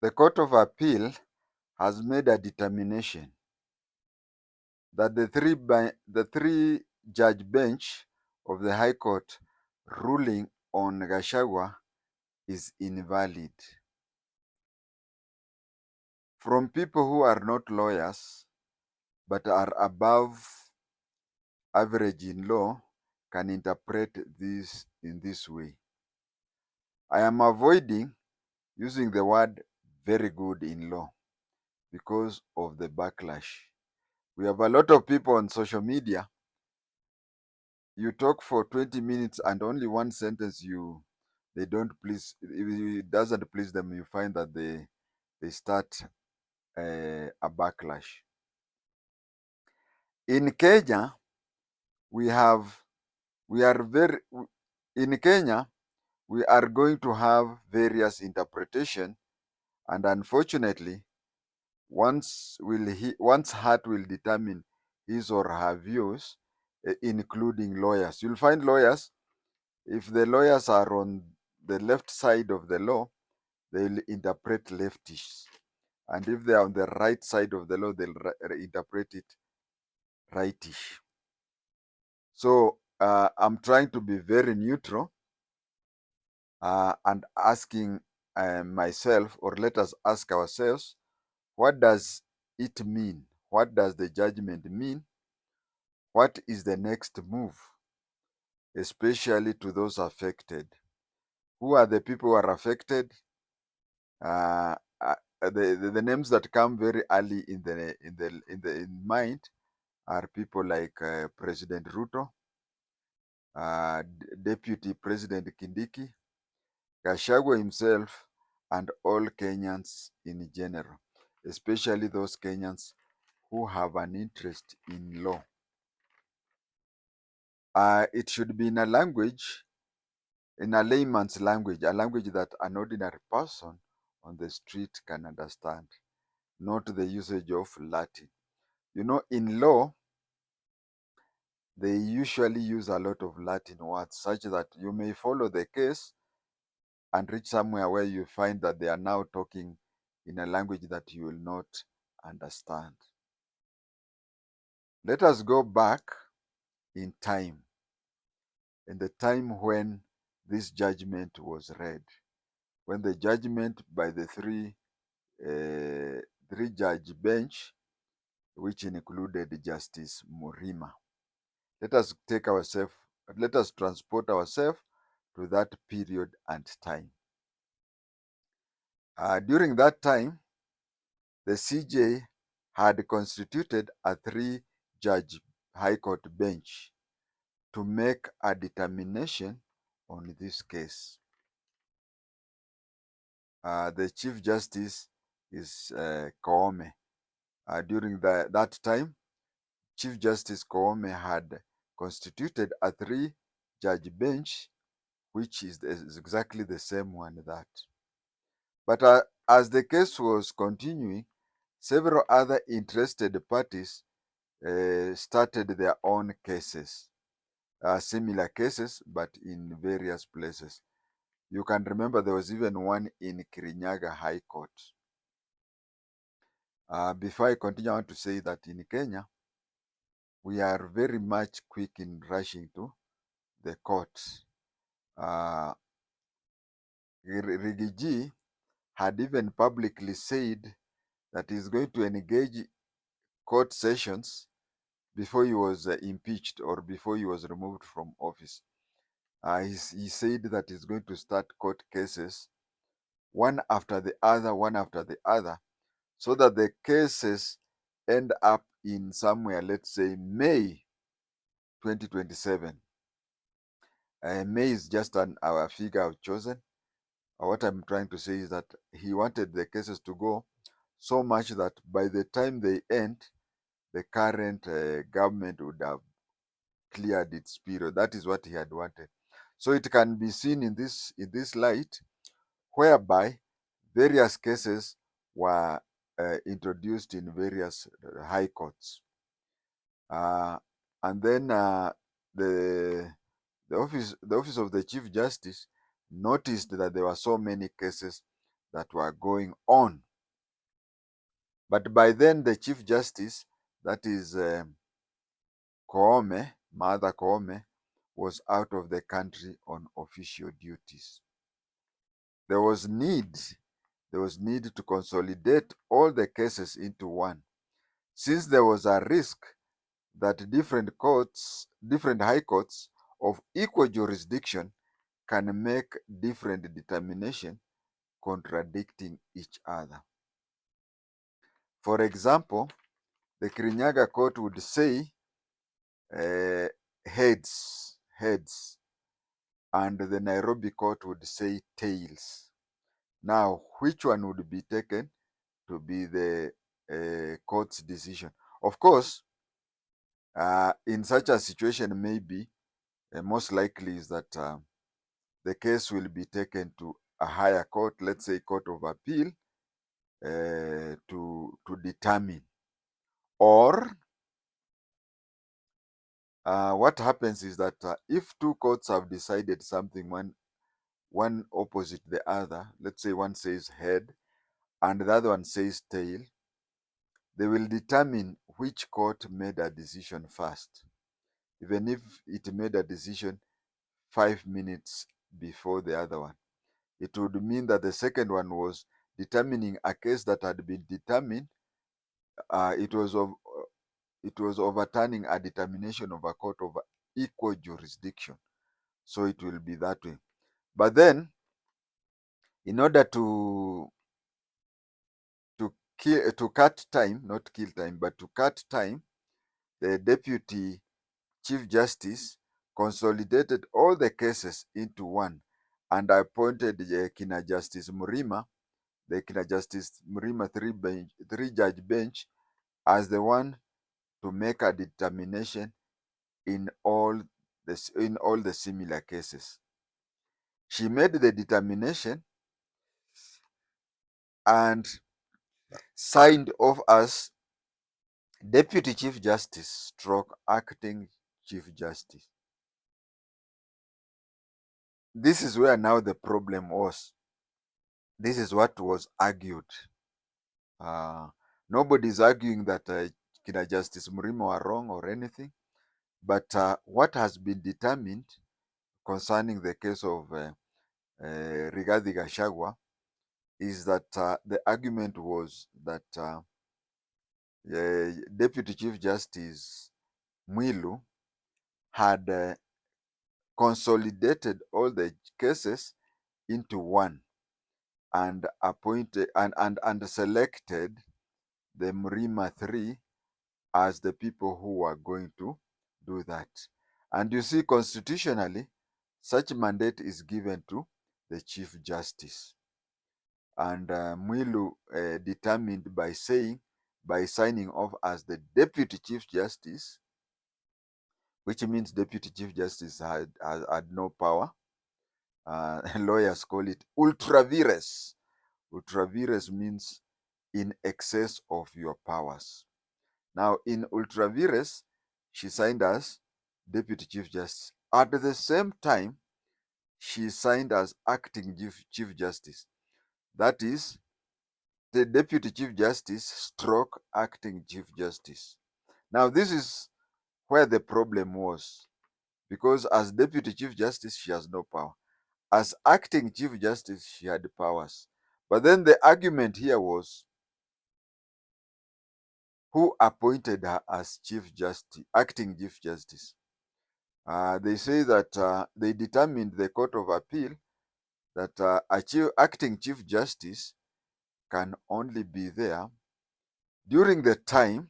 The Court of Appeal has made a determination that the three judge bench of the High Court ruling on Gachagua is invalid. From people who are not lawyers but are above average in law can interpret this in this way. I am avoiding using the word very good in law because of the backlash. We have a lot of people on social media. You talk for 20 minutes and only one sentence they don't please, if it doesn't please them, you find that they start a backlash. In Kenya, we are very in Kenya we are going to have various interpretation, and unfortunately one's heart will determine his or her views, including lawyers. You'll find lawyers, if the lawyers are on the left side of the law, they'll interpret leftish. And if they are on the right side of the law, they'll interpret it rightish. So I'm trying to be very neutral and asking myself, or let us ask ourselves, what does it mean? What does the judgment mean? What is the next move, especially to those affected? Who are the people who are affected? The names that come very early in mind are people like President Ruto, Deputy President Kindiki, Gachagua himself, and all Kenyans in general, especially those Kenyans who have an interest in law. It should be in a language, in a layman's language, a language that an ordinary person on the street can understand, not the usage of Latin. You know, in law, they usually use a lot of Latin words such that you may follow the case and reach somewhere where you find that they are now talking in a language that you will not understand. Let us go back in time, in the time when this judgment was read, when the judgment by the three judge bench, which included Justice Murima. Let us transport ourselves to that period and time. During that time, the CJ had constituted a three-judge High Court bench to make a determination on this case. The Chief Justice is Koome. During that time, Chief Justice Koome had constituted a three-judge bench, which is exactly the same one that. But as the case was continuing, several other interested parties started their own cases, similar cases, but in various places. You can remember there was even one in Kirinyaga High Court. Before I continue, I want to say that in Kenya, we are very much quick in rushing to the courts. Rigiji had even publicly said that he's going to engage court sessions before he was impeached or before he was removed from office. He said that he's going to start court cases one after the other, so that the cases end up in somewhere, let's say May 2027. May is just our figure I've chosen. What I'm trying to say is that he wanted the cases to go so much that by the time they end, the current government would have cleared its period. That is what he had wanted. So it can be seen in this light, whereby various cases were introduced in various high courts. And then the office of the Chief Justice noticed that there were so many cases that were going on. But by then, the Chief Justice, that is Koome, Martha Koome, was out of the country on official duties. There was need to consolidate all the cases into one, since there was a risk that different high courts of equal jurisdiction can make different determination contradicting each other. For example, the Kirinyaga court would say uh, heads, and the Nairobi court would say tails. Now, which one would be taken to be the court's decision? Of course, in such a situation, maybe most likely is that the case will be taken to a higher court, let's say Court of Appeal, to determine. Or what happens is that if two courts have decided something, one opposite the other, let's say one says head and the other one says tail, they will determine which court made a decision first, even if it made a decision 5 minutes before the other one. It would mean that the second one was determining a case that had been determined. It was overturning a determination of a court of equal jurisdiction. So it will be that way. But then, in order to cut time, not kill time, but to cut time, the Deputy Chief Justice consolidated all the cases into one and appointed Kina Justice Murima, the Kina Justice Murima three-judge bench, as the one to make a determination in all the similar cases. She made the determination and signed off as Deputy Chief Justice stroke acting Chief Justice. This is where now the problem was. This is what was argued. Nobody's arguing that Kina Justice Murima were wrong or anything, but what has been determined concerning the case of Rigathi Gachagua is that the argument was that Deputy Chief Justice Mwilu had consolidated all the cases into one and appointed and selected the Mrima 3 as the people who were going to do that. And you see, constitutionally, such mandate is given to the Chief Justice. And Mwilu determined by signing off as the Deputy Chief Justice, which means Deputy Chief Justice had no power. Lawyers call it ultra vires. Ultra vires means in excess of your powers. Now, in ultra vires, she signed as Deputy Chief Justice. At the same time, she signed as acting Chief Justice. That is, the Deputy Chief Justice stroke acting Chief Justice. Now, this is where the problem was, because as Deputy Chief Justice, she has no power. As acting Chief Justice, she had powers. But then the argument here was, who appointed her as Chief Justice, acting Chief Justice? They say that they determined, the Court of Appeal, that acting Chief Justice can only be there during the time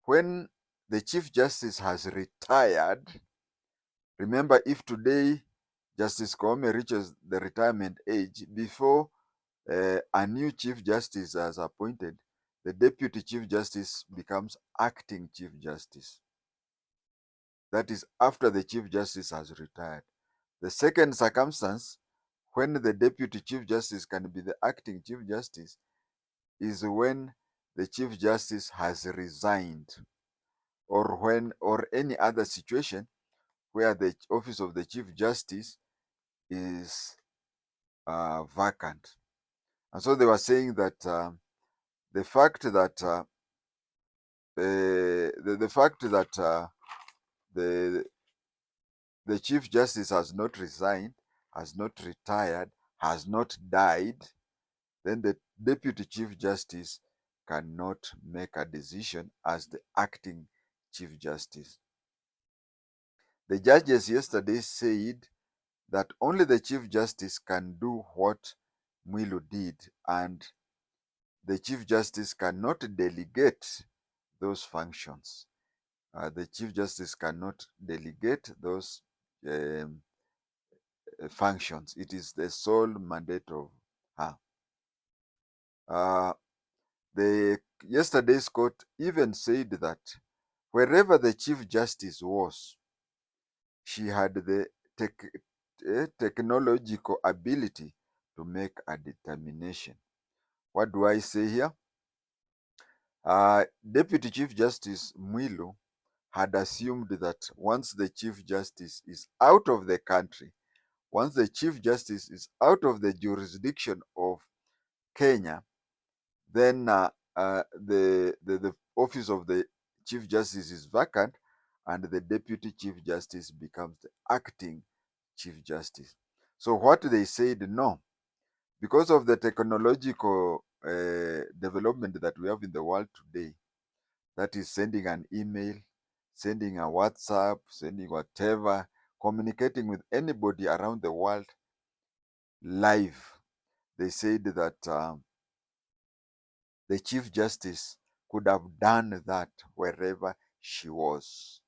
when the Chief Justice has retired. Remember, if today Justice Koome reaches the retirement age, before a new Chief Justice is appointed, the Deputy Chief Justice becomes acting Chief Justice. That is after the Chief Justice has retired. The second circumstance when the Deputy Chief Justice can be the acting Chief Justice is when the Chief Justice has resigned, or any other situation where the office of the Chief Justice is vacant. And so they were saying that the fact that the fact that the the Chief Justice has not resigned, has not retired, has not died, then the Deputy Chief Justice cannot make a decision as the acting Chief Justice. The judges yesterday said that only the Chief Justice can do what Mwilu did, and the Chief Justice cannot delegate those functions. The Chief Justice cannot delegate those um, functions. It is the sole mandate of her. Uh, the yesterday's court even said that wherever the Chief Justice was, she had the technological ability to make a determination. What do I say here? Deputy Chief Justice Mwilu had assumed that once the Chief Justice is out of the country, once the Chief Justice is out of the jurisdiction of Kenya, then the office of the Chief Justice is vacant and the Deputy Chief Justice becomes the acting Chief Justice. So what they said, no, because of the technological development that we have in the world today, that is sending an email, sending a WhatsApp, sending whatever, communicating with anybody around the world live. They said that the Chief Justice could have done that wherever she was.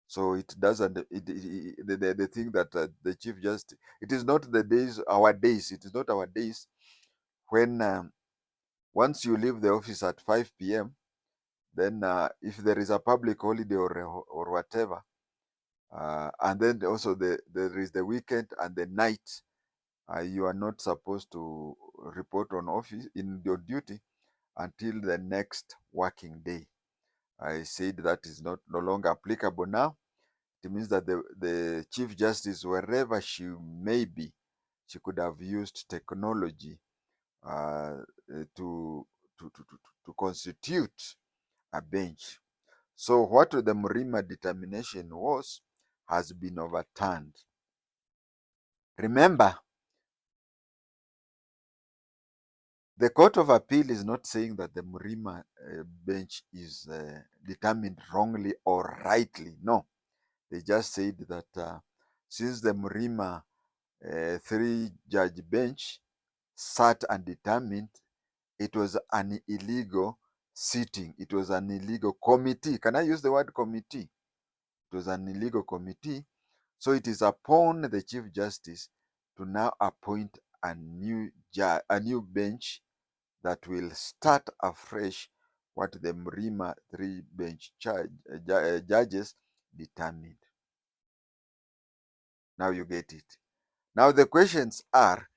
So it doesn't, the thing that the Chief Justice, it is not the days, our days, it is not our days when once you leave the office at 5 p.m., then if there is a public holiday or whatever, and then also there is the weekend and the night, you are not supposed to report on office in your duty until the next working day. I said that is no longer applicable now. It means that the Chief Justice, wherever she may be, she could have used technology uh, to, to constitute a bench. So what the Mrima determination was has been overturned. Remember, the Court of Appeal is not saying that the Mrima bench is determined wrongly or rightly. No, they just said that since the Mrima three-judge bench sat and determined, it was an illegal sitting. It was an illegal committee. Can I use the word committee? It was an illegal committee. So it is upon the Chief Justice to now appoint a new bench that will start afresh what the Mrima three-bench judges determined. Now you get it. Now the questions are,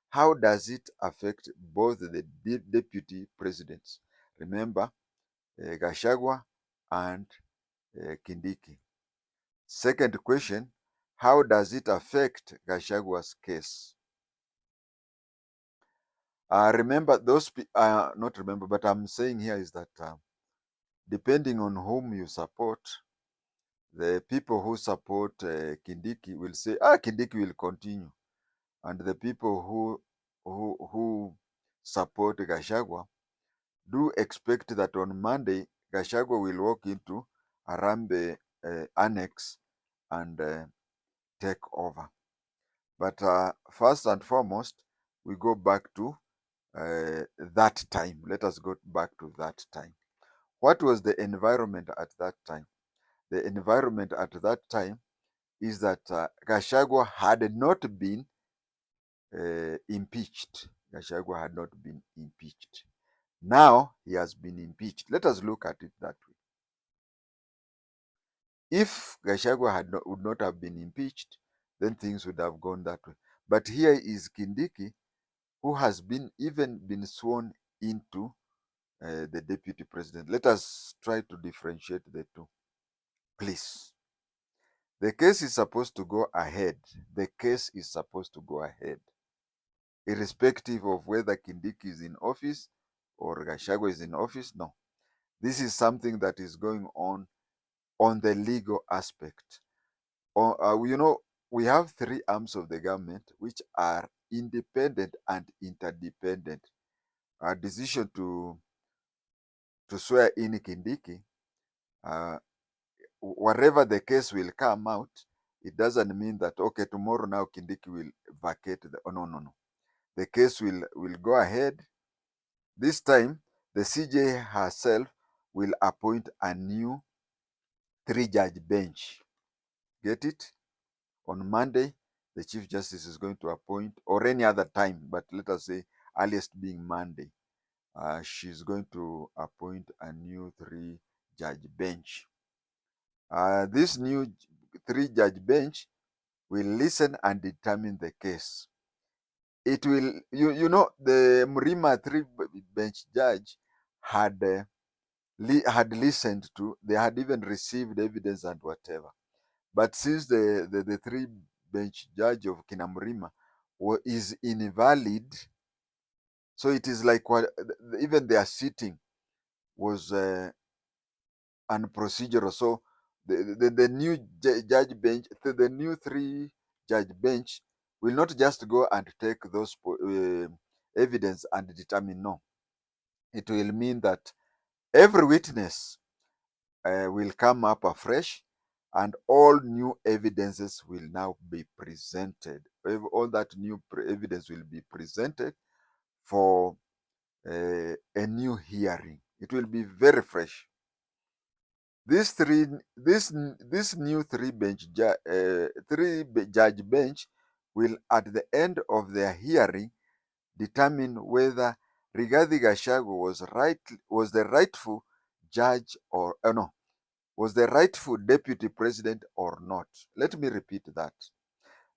how does it affect both the deputy presidents? Remember, Gachagua and Kindiki. Second question, how does it affect Gachagua's case? Remember, not remember, but I'm saying here is that depending on whom you support, the people who support Kindiki will say, Kindiki will continue. And the people who support Gachagua do expect that on Monday, Gachagua will walk into Arambe Annex and take over. But first and foremost, we go back to that time. Let us go back to that time. What was the environment at that time? The environment at that time is that Gachagua had not been impeached. Gachagua had not been impeached. Now he has been impeached. Let us look at it that way. If Gachagua would not have been impeached, then things would have gone that way. But here is Kindiki, who has even been sworn into the deputy president. Let us try to differentiate the two, please. The case is supposed to go ahead. The case is supposed to go ahead. irrespective of whether Kindiki is in office or Gachagua is in office. No, this is something that is going on the legal aspect. We have three arms of the government which are independent and interdependent. A decision to swear in Kindiki, uh, whatever the case will come out, it doesn't mean that, okay, tomorrow now Kindiki will vacate. Oh, no, no, no. The case will go ahead. This time, the CJ herself will appoint a new three-judge bench. Get it? On Monday, the Chief Justice is going to appoint, or any other time, but let us say earliest being Monday, she's going to appoint a new three-judge bench. This new three-judge bench will listen and determine the case. It will, the Mrima three-bench judge had listened to, they had even received evidence and whatever. But since the three-bench judge of Kinamrima is invalid, so it is like what even their sitting was unprocedural. So the new judge bench, the new three-judge bench will not just go and take those evidence and determine. No, it will mean that every witness will come up afresh, and all new evidences will now be presented. All that new evidence will be presented for a new hearing. It will be very fresh. This new three-judge bench will, at the end of their hearing, determine whether Rigathi Gachagua was the rightful judge or no, was the rightful deputy president or not. Let me repeat that.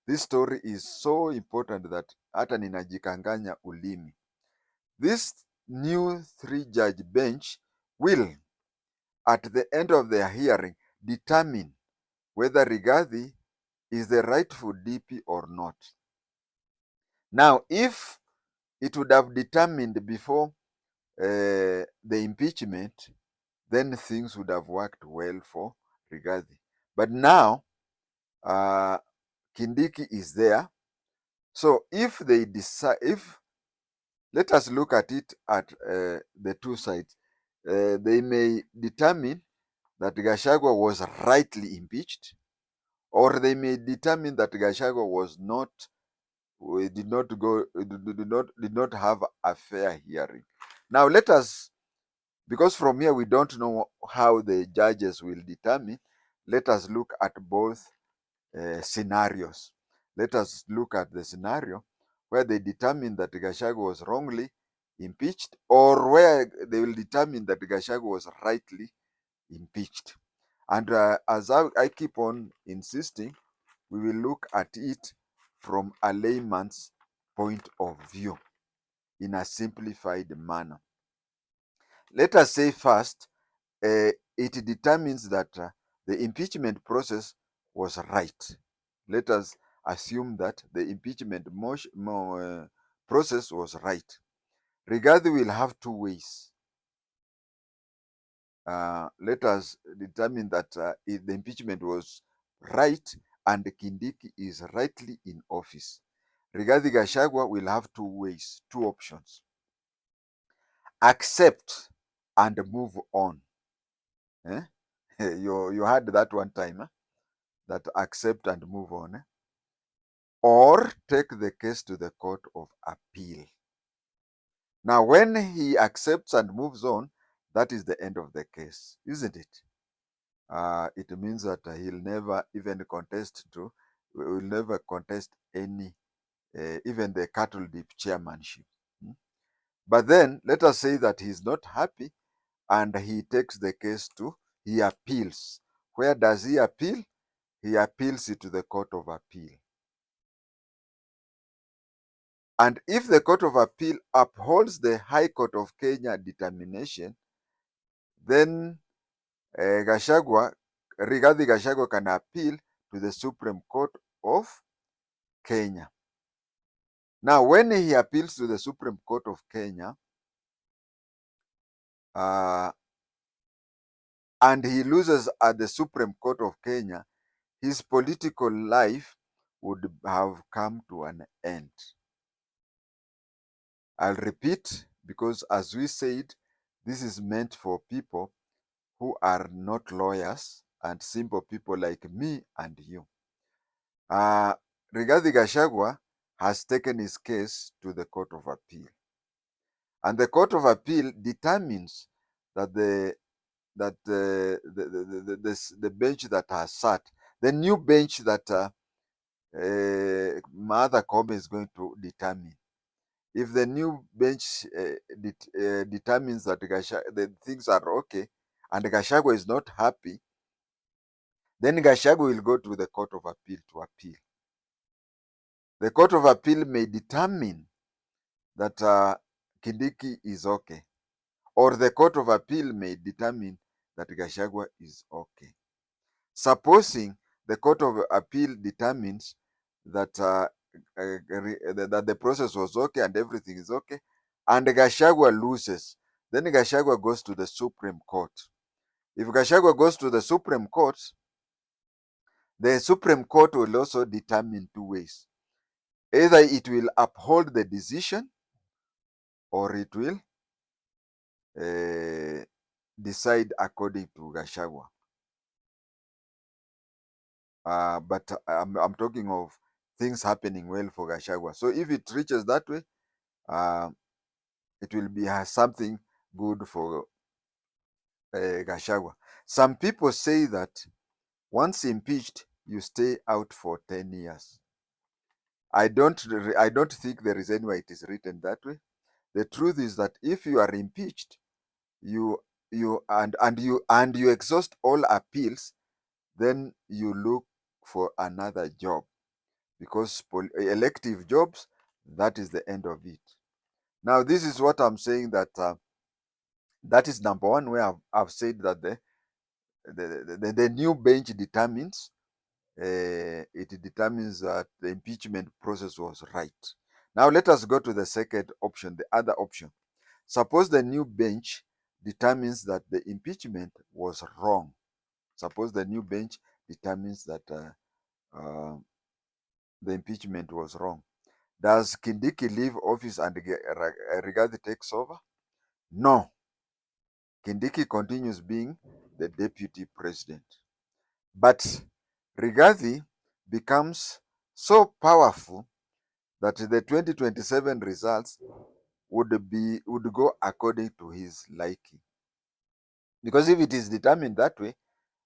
This story is so important that hata ninajikanganya ulimi. This new three-judge bench will, at the end of their hearing, determine whether Rigathi is the rightful DP or not. Now, if it would have determined before the impeachment, then things would have worked well for Rigathi. But now, Kindiki is there. So if they decide, let us look at it at the two sides. They may determine that Gachagua was rightly impeached, or they may determine that Gachagua was not, did not have a fair hearing. Now let us, because from here we don't know how the judges will determine, let us look at both scenarios. Let us look at the scenario where they determine that Gachagua was wrongly impeached, or where they will determine that Gachagua was rightly impeached. And as I keep on insisting, we will look at it from a layman's point of view in a simplified manner. Let us say first, it determines that the impeachment process was right. Let us assume that the impeachment process was right. Rigathi will have two ways. Let us determine that if the impeachment was right and Kindiki is rightly in office. Rigathi Gachagua will have two ways, two options. Accept and move on. Eh? You had that one time, that accept and move on. Or take the case to the Court of Appeal. Now, when he accepts and moves on, that is the end of the case, isn't it? It means that he'll never even will never contest any, even the cattle dip chairmanship. But then let us say that he's not happy and he takes the case he appeals. Where does he appeal? He appeals it to the Court of Appeal. And if the Court of Appeal upholds the High Court of Kenya determination, then Rigathi Gachagua can appeal to the Supreme Court of Kenya. Now, when he appeals to the Supreme Court of Kenya, and he loses at the Supreme Court of Kenya, his political life would have come to an end. I'll repeat, because as we said, this is meant for people who are not lawyers and simple people like me and you. Rigathi Gachagua has taken his case to the Court of Appeal. And the Court of Appeal determines that the bench that has sat, the new bench that Martha Koome is going to determine. If the new bench determines that the things are okay and Gachagua is not happy, then Gachagua will go to the Court of Appeal to appeal. The Court of Appeal may determine that Kindiki is okay, or the Court of Appeal may determine that Gachagua is okay. Supposing the Court of Appeal determines that that the process was okay and everything is okay, and Gachagua loses, then Gachagua goes to the Supreme Court. If Gachagua goes to the Supreme Court, the Supreme Court will also determine two ways. Either it will uphold the decision or it will decide according to Gachagua. But I'm talking of things happening well for Gachagua. So if it reaches that way, it will be something good for Gachagua. Some people say that once impeached, you stay out for 10 years. I don't think there is anywhere it is written that way. The truth is that if you are impeached, you exhaust all appeals, then you look for another job, because elective jobs, that is the end of it. Now, this is what I'm saying, that that is number one, where I've said that the new bench determines it determines that the impeachment process was right. Now let us go to the second option, the other option. Suppose the new bench determines that the impeachment was wrong. Suppose the new bench determines that the impeachment was wrong. Does Kindiki leave office and Rigathi takes over? No. Kindiki continues being the deputy president. But Rigathi becomes so powerful that the 2027 results would go according to his liking. Because if it is determined that way,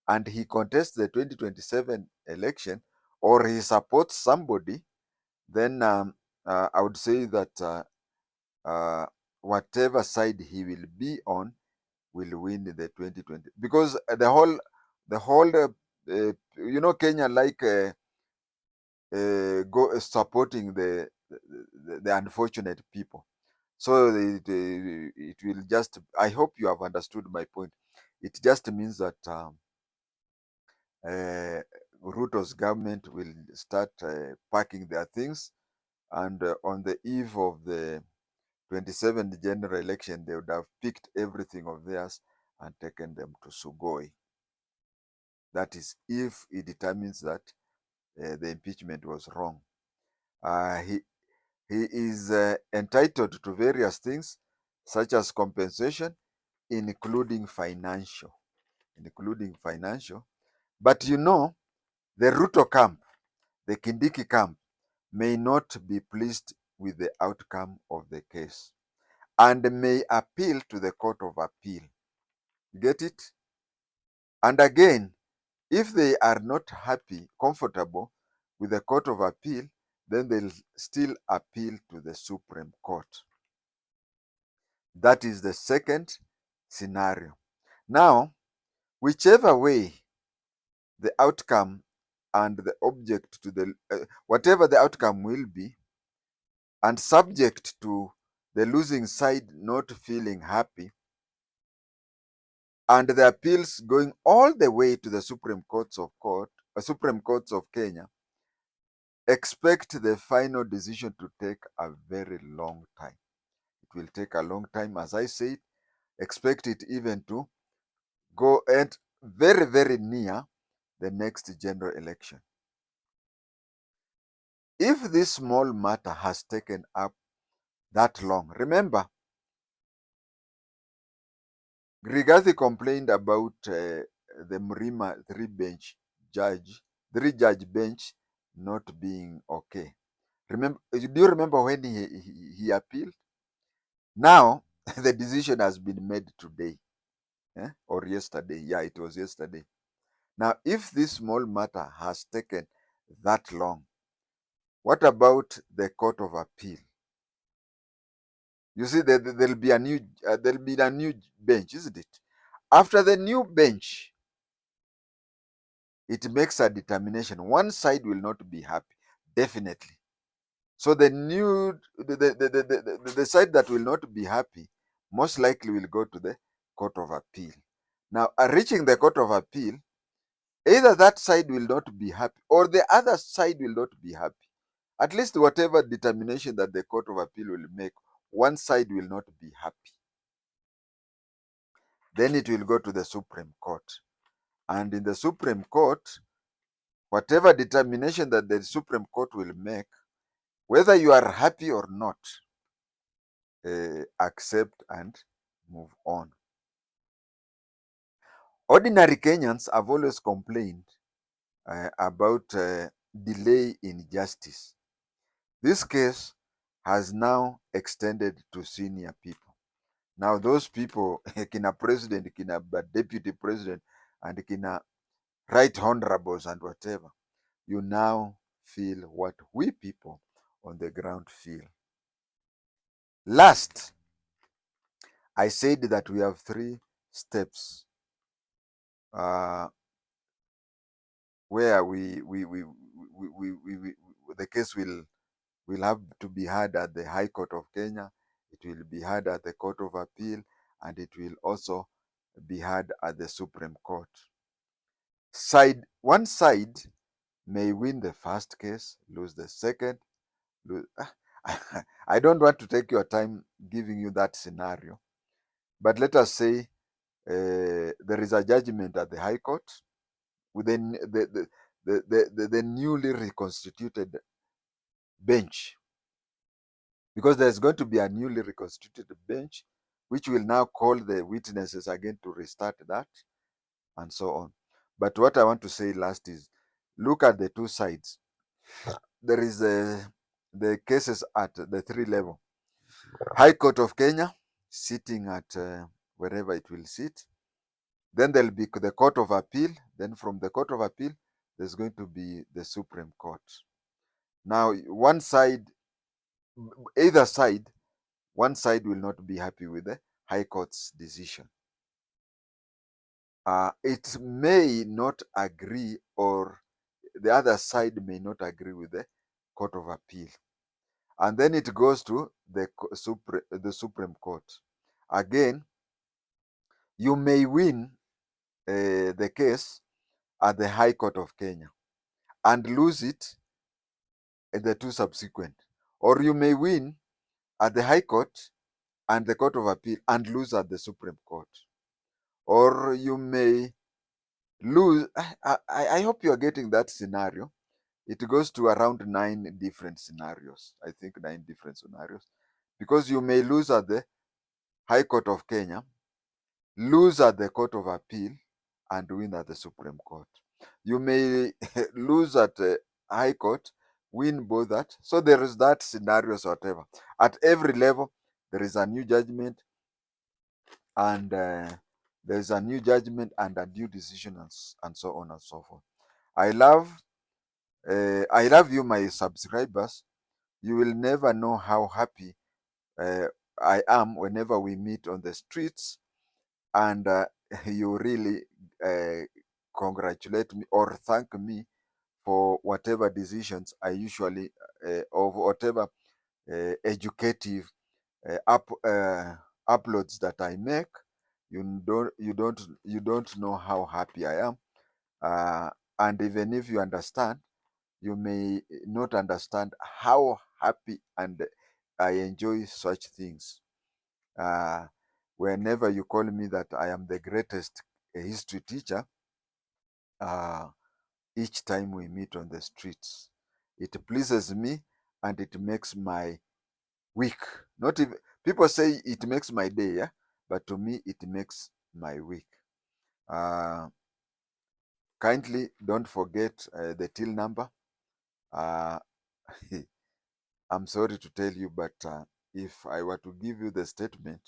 and he contests the 2027 election, or he supports somebody, then I would say that whatever side he will be on will win the 2020. Because the whole Kenya like go supporting the unfortunate people. So it will just, I hope you have understood my point. It just means that Ruto's government will start packing their things, and on the eve of the 27th general election, they would have picked everything of theirs and taken them to Sugoi. That is, if he determines that the impeachment was wrong. He is entitled to various things, such as compensation, including financial. But the Ruto camp, the Kindiki camp, may not be pleased with the outcome of the case and may appeal to the Court of Appeal. Get it? And again, if they are not happy, comfortable with the Court of Appeal, then they'll still appeal to the Supreme Court. That is the second scenario. Now, whichever way the outcome and the object to the whatever the outcome will be, and subject to the losing side not feeling happy, and the appeals going all the way to the Supreme Courts of Kenya, expect the final decision to take a very long time. It will take a long time, as I said. Expect it even to go and very, very near the next general election. If this small matter has taken up that long, remember, Rigathi complained about the Mrima three-judge bench not being okay. Do you remember when he appealed? Now, the decision has been made today, or yesterday. Yeah, it was yesterday. Now, if this small matter has taken that long, what about the Court of Appeal? You see, there'll be a new bench, isn't it? After the new bench, it makes a determination. One side will not be happy, definitely. So the side that will not be happy most likely will go to the Court of Appeal. Now, reaching the Court of Appeal, either that side will not be happy or the other side will not be happy. At least whatever determination that the Court of Appeal will make, one side will not be happy. Then it will go to the Supreme Court. And in the Supreme Court, whatever determination that the Supreme Court will make, whether you are happy or not, accept and move on. Ordinary Kenyans have always complained about delay in justice. This case has now extended to senior people. Now those people, kina president, kina deputy president, and kina right honorables and whatever, you now feel what we people on the ground feel. Last, I said that we have 3 steps where the case will have to be heard at the High Court of Kenya, it will be heard at the Court of Appeal, and it will also be heard at the Supreme Court. One side may win the first case, lose the second. I don't want to take your time giving you that scenario, but let us say there is a judgment at the High Court within the newly reconstituted bench, because there's going to be a newly reconstituted bench which will now call the witnesses again to restart that and so on. But what I want to say last is, look at the 2 sides. There is the cases at the 3 level. High Court of Kenya sitting at wherever it will sit. Then there'll be the Court of Appeal. Then from the Court of Appeal, there's going to be the Supreme Court. Now, either side, one side will not be happy with the High Court's decision. It may not agree, or the other side may not agree with the Court of Appeal. And then it goes to the Supreme Court. Again, you may win the case at the High Court of Kenya and lose it in the 2 subsequent. Or you may win at the High Court and the Court of Appeal and lose at the Supreme Court. Or you may lose. I hope you are getting that scenario. It goes to around 9 different scenarios. I think 9 different scenarios. Because you may lose at the High Court of Kenya, lose at the Court of Appeal, and win at the Supreme Court. You may lose at the High Court, win both that. So there is that scenarios, whatever. At every level, there is a new judgment, and there is a new judgment and a new decision, and so on and so forth. I love you, my subscribers. You will never know how happy I am whenever we meet on the streets, and you really congratulate me or thank me for whatever decisions I usually or whatever educative uploads that I make. You don't know how happy I am, and even if you understand, you may not understand how happy and I enjoy such things. Whenever you call me that I am the greatest history teacher, uh, each time we meet on the streets, it pleases me and it makes my week. Not even people say it makes my day, yeah, but to me it makes my week. Uh, Kindly don't forget the till number. Uh, I'm sorry to tell you, but if I were to give you the statement,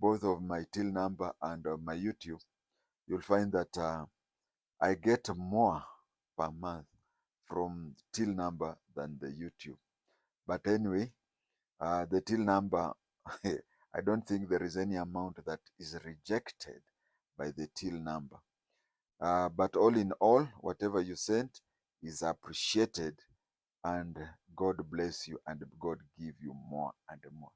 both of my till number and my YouTube, you'll find that I get more per month from till number than the YouTube. But anyway, the till number, I don't think there is any amount that is rejected by the till number. But all in all, whatever you sent is appreciated, and God bless you and God give you more and more.